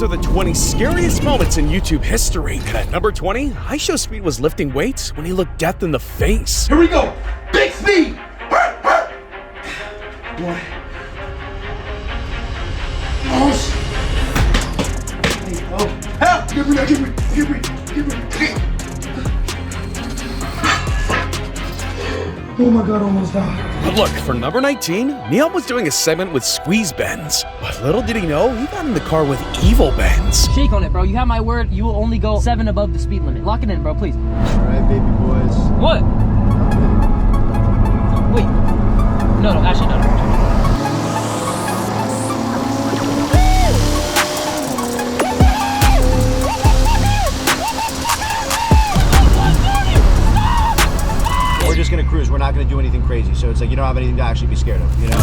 are the 20 scariest moments in YouTube history. And at number 20, I Show Speed was lifting weights when he looked death in the face. Here we go! Big Speed! Boy. Oh, shit. Oh, help! Give me. Oh my God, almost died. But look, for number 19, Neil was doing a segment with Squeeze Benz. But little did he know, he got in the car with Evil Benz. Shake on it, bro. You have my word. You will only go 7 above the speed limit. Lock it in, bro, please. All right, baby boys. What? Wait. No, actually, no. We're just gonna cruise. We're not gonna do anything crazy. So it's like you don't have anything to actually be scared of, you know?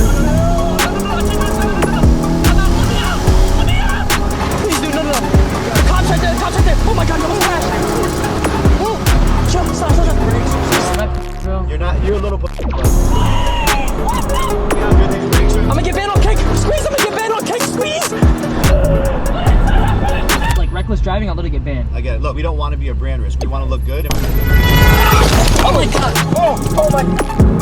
Please, dude, no. The cop's right there. Oh my God, you almost crashed. Oh, stop. Bro. You're a little bit. I'm gonna get banned on kick. Squeeze, squeeze. Like reckless driving, I'll literally get banned. I get it. Look, we don't want to be a brand risk. We want to look good. Oh my God. Oh my.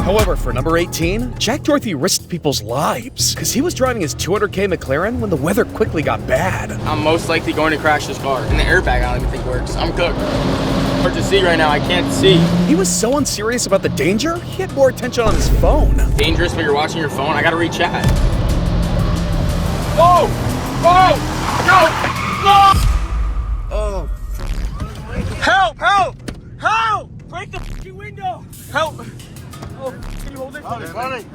However, for number 18, Jack Dorothy risked people's lives because he was driving his 200K McLaren when the weather quickly got bad. I'm most likely going to crash this car. And the airbag I don't even think works. I'm cooked. Hard to see right now. I can't see. He was so unserious about the danger, he had more attention on his phone. Dangerous when you're watching your phone. I gotta reach out. Whoa! Whoa! No! No! Oh. Help! Break the fucking window! Help! Oh, can you hold it? Oh, it's running.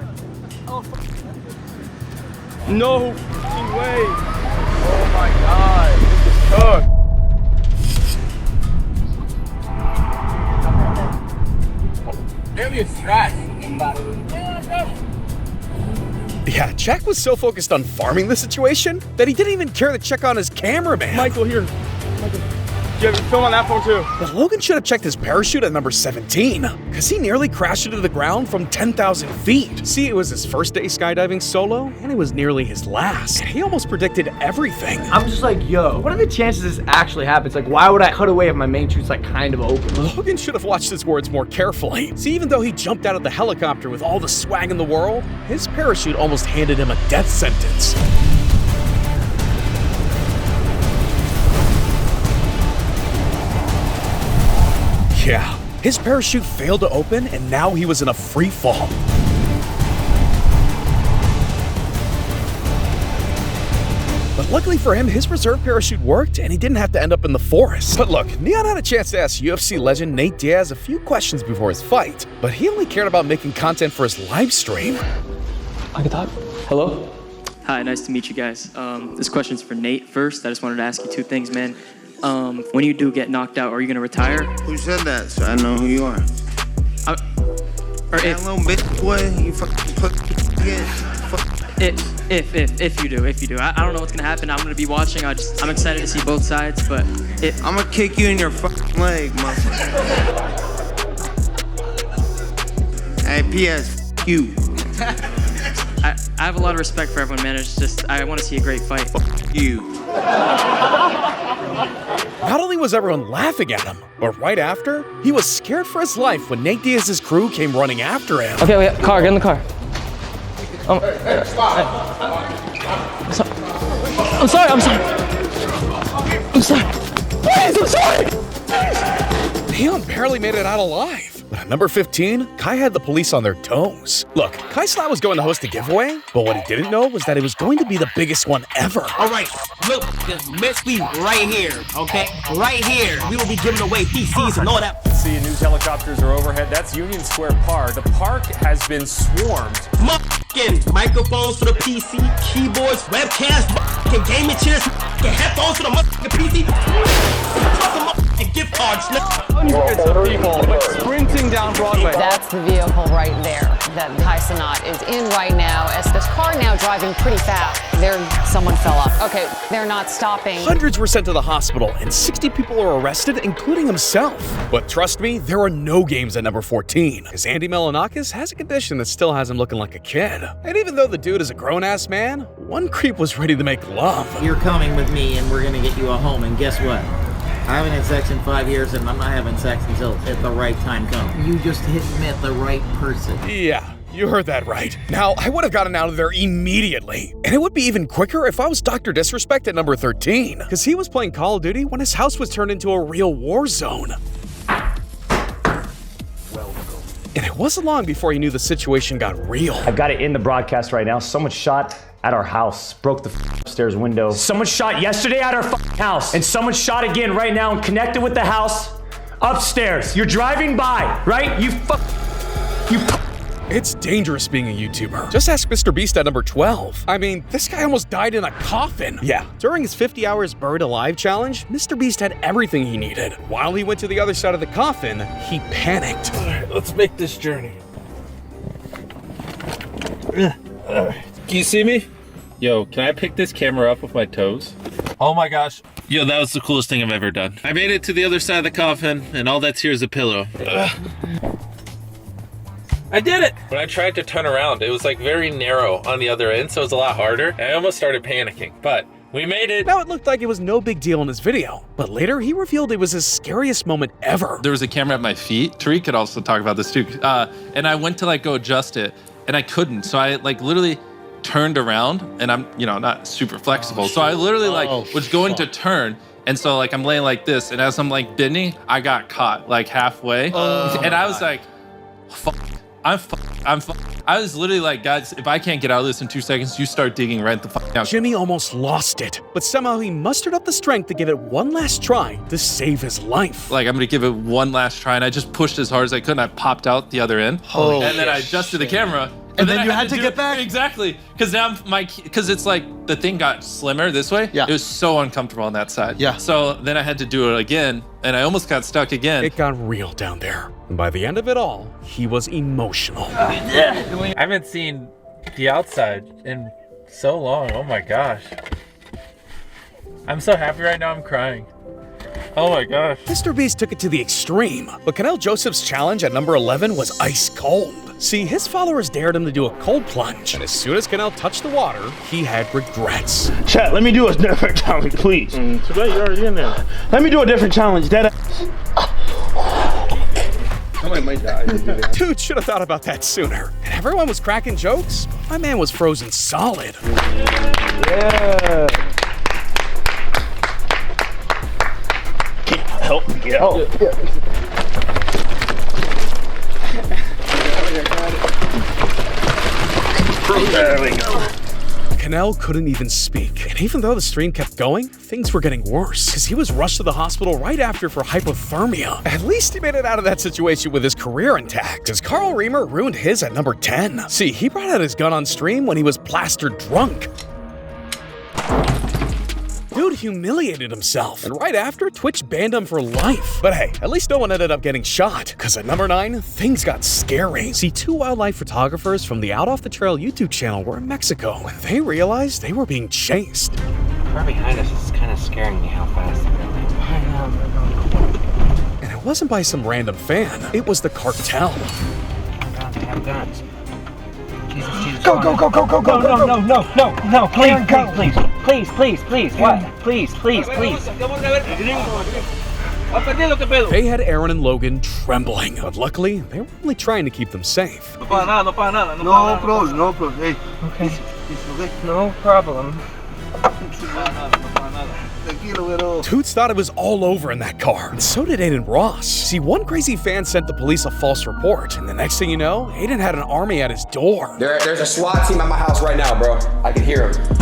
Oh, no fucking way! Oh my God! This is cooked. Barely a scratch. Yeah, Jack was so focused on farming the situation that he didn't even care to check on his cameraman. Michael, here. You have your film on that phone too. But Logan should have checked his parachute at number 17, because he nearly crashed into the ground from 10,000 feet. See, it was his first day skydiving solo, and it was nearly his last. He almost predicted everything. I'm just like, yo, what are the chances this actually happens? Like, why would I cut away if my main chute's like kind of open? Logan should have watched his words more carefully. See, even though he jumped out of the helicopter with all the swag in the world, his parachute almost handed him a death sentence. Yeah, his parachute failed to open and now he was in a free fall. But luckily for him, his reserve parachute worked and he didn't have to end up in the forest. But look, Neon had a chance to ask UFC legend Nate Diaz a few questions before his fight, but he only cared about making content for his live stream. I can talk. Hello? Hi, nice to meet you guys. This question's for Nate first. I just wanted to ask you 2 things, man. When you do get knocked out, are you gonna retire? Who said that? So I know who you are. Or that if, little bitch boy, you fucking put again. if you do. I don't know what's gonna happen. I'm gonna be watching. I'm excited to see both sides, but I'm gonna kick you in your fucking leg, motherfucker. Hey, P.S. you. I have a lot of respect for everyone, man. It's just I want to see a great fight. You. Not only was everyone laughing at him, but right after, he was scared for his life when Nate Diaz's crew came running after him. Okay, wait, car, get in the car. I'm sorry. Please, I'm sorry. Neon barely made it out alive. But at number 15, Kai had the police on their toes. Look, Kai Slat was going to host a giveaway, but what he didn't know was that it was going to be the biggest one ever. All right, look, this mess we right here, okay? Right here. We will be giving away PCs and all that. See, news helicopters are overhead. That's Union Square Park. The park has been swarmed. Microphones for the PC, keyboards, webcams, gaming chairs, headphones for the PC. And gift cards, nigga. Hundreds of people like sprinting down Broadway. That's the vehicle right there that Kai Sanat is in right now. As this car now driving pretty fast. Someone fell off. Okay, they're not stopping. Hundreds were sent to the hospital, and 60 people are arrested, including himself. But trust me, there are no games at number 14, because Andy Melanakis has a condition that still has him looking like a kid. And even though the dude is a grown-ass man, one creep was ready to make love. You're coming with me, and we're gonna get you a home, and guess what? I haven't had sex in 5 years, and I'm not having sex until at the right time comes. You just met the right person. Yeah. You heard that right. Now, I would have gotten out of there immediately. And it would be even quicker if I was Dr. Disrespect at number 13, because he was playing Call of Duty when his house was turned into a real war zone. And it wasn't long before he knew the situation got real. I've got it in the broadcast right now. Someone shot at our house, broke the upstairs window. Someone shot yesterday at our house, and someone shot again right now and connected with the house upstairs. You're driving by, right? It's dangerous being a YouTuber. Just ask Mr. Beast at number 12. I mean, this guy almost died in a coffin. Yeah, during his 50 hours buried alive challenge, Mr. Beast had everything he needed. While he went to the other side of the coffin, he panicked. All right, let's make this journey. Can you see me? Yo, can I pick this camera up with my toes? Oh my gosh. Yo, that was the coolest thing I've ever done. I made it to the other side of the coffin, and all that's here is a pillow. I did it! When I tried to turn around, it was like very narrow on the other end, so it was a lot harder. And I almost started panicking, but we made it. Now it looked like it was no big deal in his video, but later he revealed it was his scariest moment ever. There was a camera at my feet. Tariq could also talk about this too. And I went to like go adjust it, and I couldn't. So I like literally turned around, and I'm, you know, not super flexible. So I literally like was going to turn. And so like I'm laying like this, and as I'm like bending, I got caught like halfway. And I was like, fuck. I was literally like, guys, if I can't get out of this in 2 seconds, you start digging right the fuck out. Jimmy almost lost it, but somehow he mustered up the strength to give it one last try to save his life. Like, I'm gonna give it one last try, and I just pushed as hard as I could, and I popped out the other end. And then I adjusted the camera. And then you had to get back? Exactly, because now because it's like, the thing got slimmer this way. Yeah. It was so uncomfortable on that side. Yeah. So then I had to do it again, and I almost got stuck again. It got real down there. And by the end of it all, he was emotional. I haven't seen the outside in so long, oh my gosh. I'm so happy right now, I'm crying. Oh my gosh. Mr. Beast took it to the extreme, but Canel Joseph's challenge at number 11 was ice cold. See, his followers dared him to do a cold plunge, and as soon as Canel touched the water, he had regrets. Chat, let me do a different challenge, please. Today you're already in there. Let me do a different challenge, Somebody might die. Dude should have thought about that sooner. And everyone was cracking jokes. My man was frozen solid. Yeah. Help me get out. There we go. Canel couldn't even speak. And even though the stream kept going, things were getting worse, because he was rushed to the hospital right after for hypothermia. At least he made it out of that situation with his career intact, because Carl Reamer ruined his at number 10. See, he brought out his gun on stream when he was plastered drunk. Dude humiliated himself, and right after, Twitch banned him for life. But hey, at least no one ended up getting shot, because at number 9, things got scary. See, 2 wildlife photographers from the Out Off the Trail YouTube channel were in Mexico when they realized they were being chased. Right behind us is kind of scaring me how fast they're going. I know. And it wasn't by some random fan, it was the cartel. They have guns. Jesus, Go, go, go, go, go, go, no, go, no, no, no, no, Aaron, go. please, what? Please. They had Aaron and Logan trembling, but luckily, they were only trying to keep them safe. No, bro, hey. Okay. No problem. Toots thought it was all over in that car, and so did Aiden Ross. See, one crazy fan sent the police a false report, and the next thing you know, Aiden had an army at his door. There's a SWAT team at my house right now, bro. I can hear them.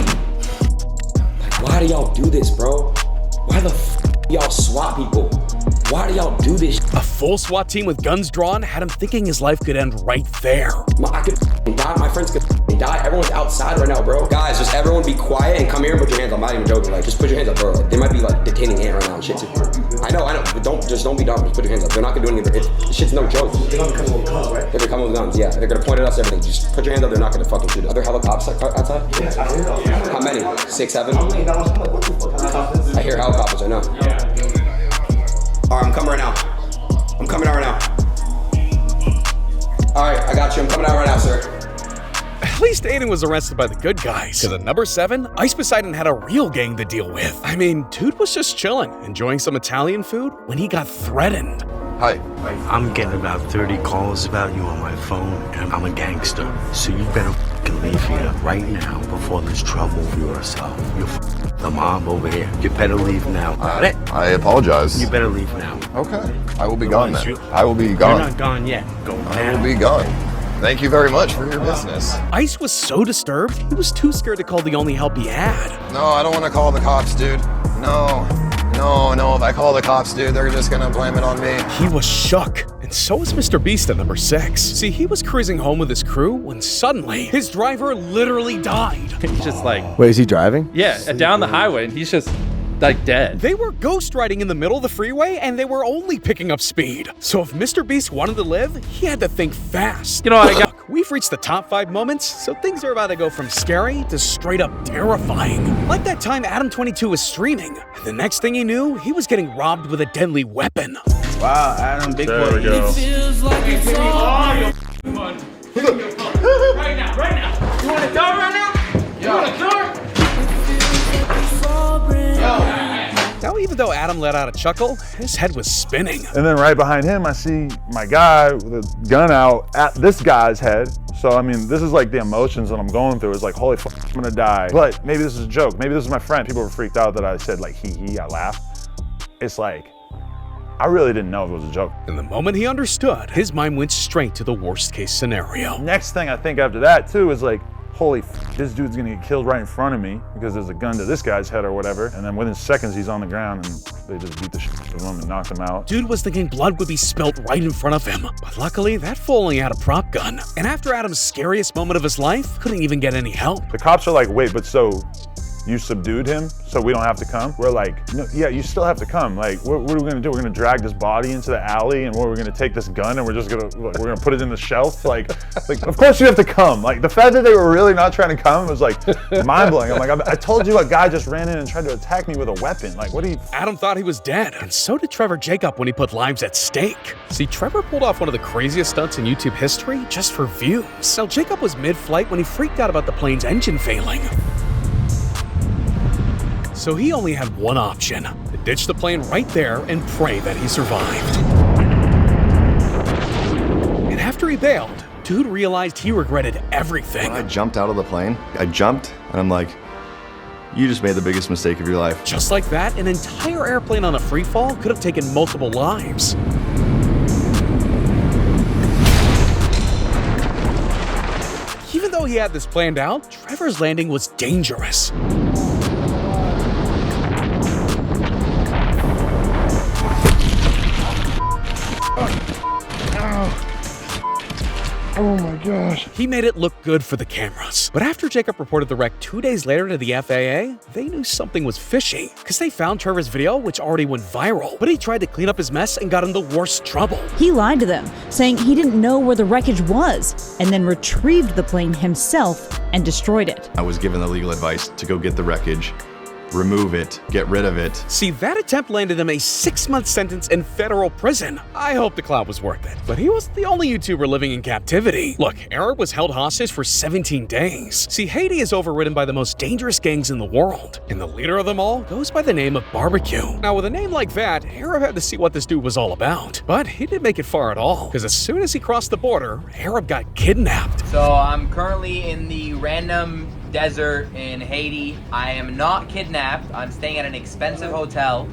Like, why do y'all do this, bro? Why the f y'all SWAT people? Why do y'all do this? A full SWAT team with guns drawn had him thinking his life could end right there. I could die, my friends could die. Everyone's outside right now, bro. Guys, just everyone be quiet and come here and put your hands up. I'm not even joking. Like, just put your hands up, bro. Like, they might be like detaining Ant right now and shit too. I know. But don't be dumb. Just put your hands up. They're not gonna do anything. This shit's no joke. They're gonna come with guns, right? They're gonna come with guns. Yeah, they're gonna point at us. Everything. Just put your hands up. They're not gonna fucking shoot us. Are there helicopters outside? Yeah. How many? 6, 7? I hear helicopters. I know. All right, I'm coming right now. I'm coming out right now. All right, I got you. I'm coming out right now, sir. At least Aiden was arrested by the good guys. Because at number 7, Ice Poseidon had a real gang to deal with. I mean, dude was just chilling, enjoying some Italian food when he got threatened. Hi. I'm getting about 30 calls about you on my phone, and I'm a gangster. So you better f***ing leave here right now before there's trouble for yourself. You're the mob over here. You better leave now. I apologize. You better leave now. Okay. I will be gone then. I will be gone. You're not gone yet. Go now. I will be gone. Thank you very much for your business. Ice was so disturbed, he was too scared to call the only help he had. No, I don't want to call the cops, dude. No. If I call the cops, dude, they're just gonna blame it on me. He was shook, and so was Mr. Beast at number 6. See, he was cruising home with his crew when suddenly his driver literally died. He's just like... Wait, is he driving? Yeah, down the highway, and he's just... like dead. They were ghost riding in the middle of the freeway and they were only picking up speed. So if Mr. Beast wanted to live, he had to think fast. You know, Look, we've reached the top 5 moments, so things are about to go from scary to straight up terrifying. Like that time Adam22 was streaming, and the next thing he knew, he was getting robbed with a deadly weapon. Wow, Adam, big boy. There we go. It feels like it's all your fun. Right now. You want a car right now? You want a car? Now, even though Adam let out a chuckle, his head was spinning. And then right behind him, I see my guy with a gun out at this guy's head. So, I mean, this is like the emotions that I'm going through. It's like, holy fuck, I'm gonna die. But maybe this is a joke. Maybe this is my friend. People were freaked out that I said like, hee, I laughed. It's like, I really didn't know if it was a joke. And the moment he understood, his mind went straight to the worst case scenario. Next thing I think after that too is like, holy f, this dude's gonna get killed right in front of me because there's a gun to this guy's head or whatever. And then within seconds, he's on the ground and they just beat the shit out of him and knocked him out. Dude was thinking blood would be spilt right in front of him. But luckily, that fool only had a prop gun. And after Adam's scariest moment of his life, couldn't even get any help. The cops are like, wait, but so you subdued him, so we don't have to come? We're like, no, yeah, you still have to come. Like, what are we gonna do? We're gonna drag this body into the alley and we're gonna take this gun and we're gonna put it in the shelf? Like, of course you have to come. Like, the fact that they were really not trying to come was like mind-blowing. I'm like, I told you a guy just ran in and tried to attack me with a weapon. Like, what do you? Adam thought he was dead, and so did Trevor Jacob when he put lives at stake. See, Trevor pulled off one of the craziest stunts in YouTube history just for views. Now, Jacob was mid-flight when he freaked out about the plane's engine failing. So he only had one option, to ditch the plane right there and pray that he survived. And after he bailed, dude realized he regretted everything. When I jumped out of the plane, I jumped and I'm like, you just made the biggest mistake of your life. Just like that, an entire airplane on a free fall could have taken multiple lives. Even though he had this planned out, Trevor's landing was dangerous. Oh my gosh. He made it look good for the cameras. But after Jacob reported the wreck 2 days later to the FAA, they knew something was fishy, because they found Trevor's video, which already went viral. But he tried to clean up his mess and got in the worst trouble. He lied to them, saying he didn't know where the wreckage was, and then retrieved the plane himself and destroyed it. I was given the legal advice to go get the wreckage, remove it, get rid of it. See, that attempt landed him a 6-month sentence in federal prison. I hope the clout was worth it. But he wasn't the only YouTuber living in captivity. Look, Arab was held hostage for 17 days. See, Haiti is overridden by the most dangerous gangs in the world, and the leader of them all goes by the name of Barbecue. Now, with a name like that, Arab had to see what this dude was all about. But he didn't make it far at all, because as soon as he crossed the border, Arab got kidnapped. So I'm currently in the random desert in Haiti. I am not kidnapped. I'm staying at an expensive hotel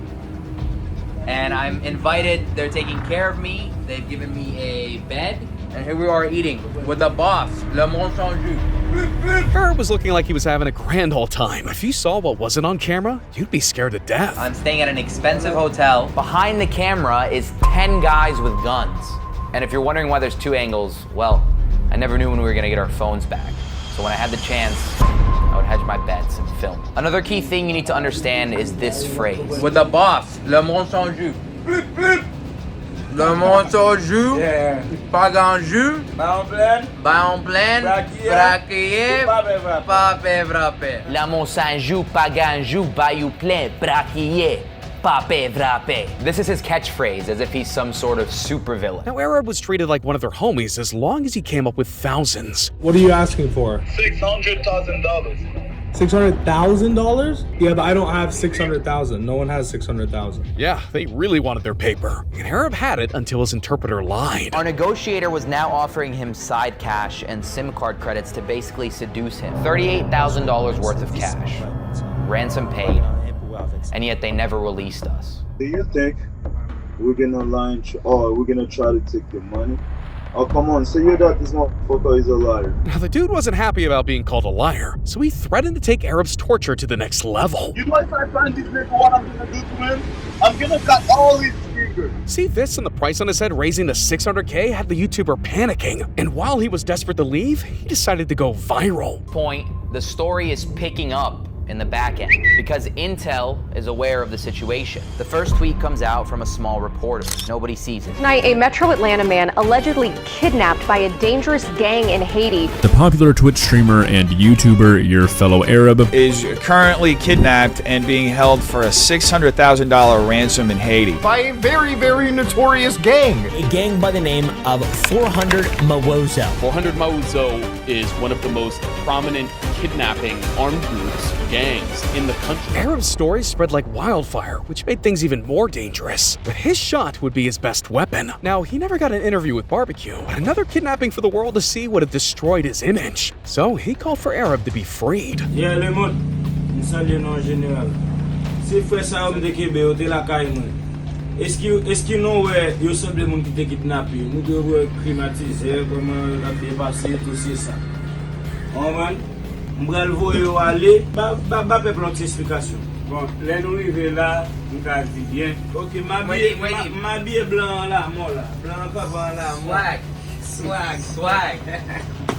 and I'm invited. They're taking care of me. They've given me a bed and here we are eating with the boss, Le Monsanjou. Arab was looking like he was having a grand old time. If you saw what wasn't on camera, you'd be scared to death. I'm staying at an expensive hotel. Behind the camera is 10 guys with guns. And if you're wondering why there's 2 angles, well, I never knew when we were gonna get our phones back. So when I had the chance, I would hedge my bets and film. Another key thing you need to understand is this phrase. With the boss, le monde sans jus. Le monde sans jus, pas grand jus, bas en pleine, braquillé, pas frappé. Le monde sans jus, pas grand jus, bayou plein, braquillé. This is his catchphrase, as if he's some sort of supervillain. Now, Arab was treated like one of their homies as long as he came up with thousands. What are you asking for? $600,000. $600,000? Yeah, but I don't have 600,000. No one has 600,000. Yeah, they really wanted their paper. And Arab had it until his interpreter lied. Our negotiator was now offering him side cash and SIM card credits to basically seduce him. $38,000 worth of cash. Ransom paid. And yet they never released us. Do you think we're gonna launch or we're gonna try to take your money? Oh, come on, say that this motherfucker is a liar. Now, the dude wasn't happy about being called a liar, so he threatened to take Arab's torture to the next level. You know, if I find this nigga, what I'm gonna do to him? I'm gonna cut all his fingers. See this, and the price on his head raising to $600K had the YouTuber panicking. And while he was desperate to leave, he decided to go viral. Point, the story is picking up in the back end because Intel is aware of the situation. The first tweet comes out from a small reporter. Nobody sees it. Tonight, a Metro Atlanta man allegedly kidnapped by a dangerous gang in Haiti. The popular Twitch streamer and YouTuber Your Fellow Arab is currently kidnapped and being held for a $600,000 ransom in Haiti by a very, very notorious gang. A gang by the name of 400 Mawozo. 400 Mawozo is one of the most prominent kidnapping armed groups, gangs in the country. Arab's story spread like wildfire, which made things even more dangerous. But his shot would be his best weapon. Now, he never got an interview with Barbecue, but another kidnapping for the world to see would have destroyed his image. So he called for Arab to be freed. Yeah, le monde, salut non général. Si frère ça me dékebe au la caille moi. Est-ce que non ouais, yo semble monde qui te kidnappé, nous devons climatiser comment la dépasser tout ça. On va m'bral voyo aller, ba peuple notre explication. Bon, là nous arriver là, nous ca dit bien. OK, ma billet blanc là, moi là. Blanc avant là, moi. Swag.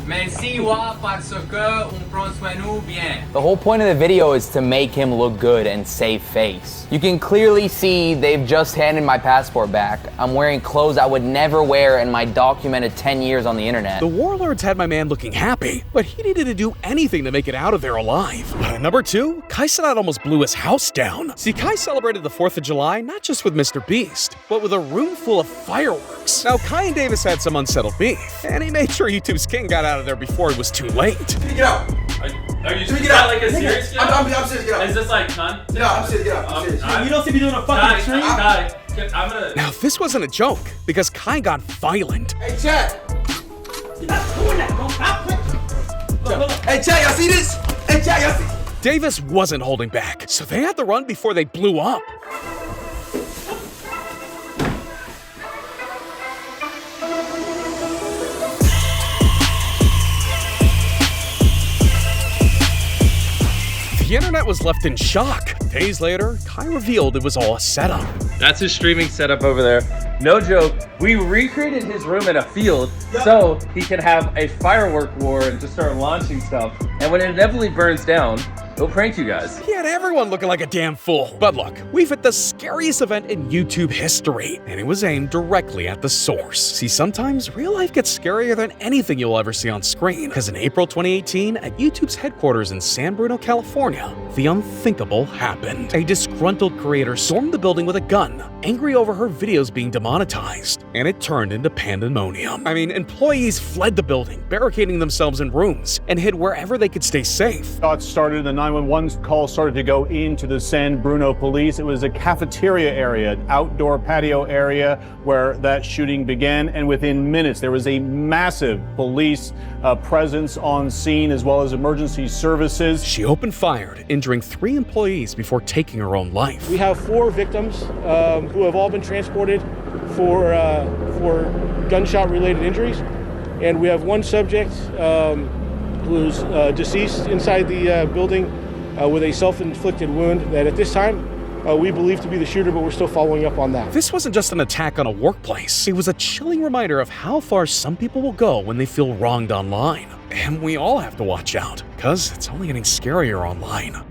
Merci wa parce que on prend soin nous bien. The whole point of the video is to make him look good and save face. You can clearly see they've just handed my passport back. I'm wearing clothes I would never wear in my documented 10 years on the internet. The warlords had my man looking happy, but he needed to do anything to make it out of there alive. But at number 2, Kai Cenat almost blew his house down. See, Kai celebrated the 4th of July not just with Mr. Beast, but with a room full of fireworks. Now, Kai and Davis had some unsettled beef, and he made sure YouTube's king got out of there before it was too late. Get out. Are you just like a serious get out? I'm serious, get out. Is this like cunt? No, I'm serious, get out. I'm serious. You don't see me doing a fucking stream? I'm gonna... Now, this wasn't a joke, because Kai got violent. Hey, Chad. You're not doing that, bro. Hey, Chad, y'all see this? Hey, Chad, y'all see? Davis wasn't holding back, so they had to run before they blew up. The internet was left in shock. Days later, Kai revealed it was all a setup. That's his streaming setup over there. No joke. We recreated his room in a field so he can have a firework war and just start launching stuff. And when it inevitably burns down, he'll prank you guys. He had everyone looking like a damn fool. But look, we've hit the scariest event in YouTube history, and it was aimed directly at the source. See, sometimes real life gets scarier than anything you'll ever see on screen, because in April 2018, at YouTube's headquarters in San Bruno, California, the unthinkable happened. A disgruntled creator stormed the building with a gun, angry over her videos being demonetized, and it turned into pandemonium. I mean, employees fled the building, barricading themselves in rooms, and hid wherever they could stay safe. Thoughts started, the 911 call started to go into the San Bruno police. It was a cafeteria area, outdoor patio area where that shooting began, and within minutes there was a massive police presence on scene as well as emergency services. She opened fire, injuring 3 employees before taking her own life. We have 4 victims who have all been transported for gunshot-related injuries, and we have 1 subject who's deceased inside the building with a self-inflicted wound that at this time we believe to be the shooter, but we're still following up on that. This wasn't just an attack on a workplace. It was a chilling reminder of how far some people will go when they feel wronged online. And we all have to watch out, because it's only getting scarier online.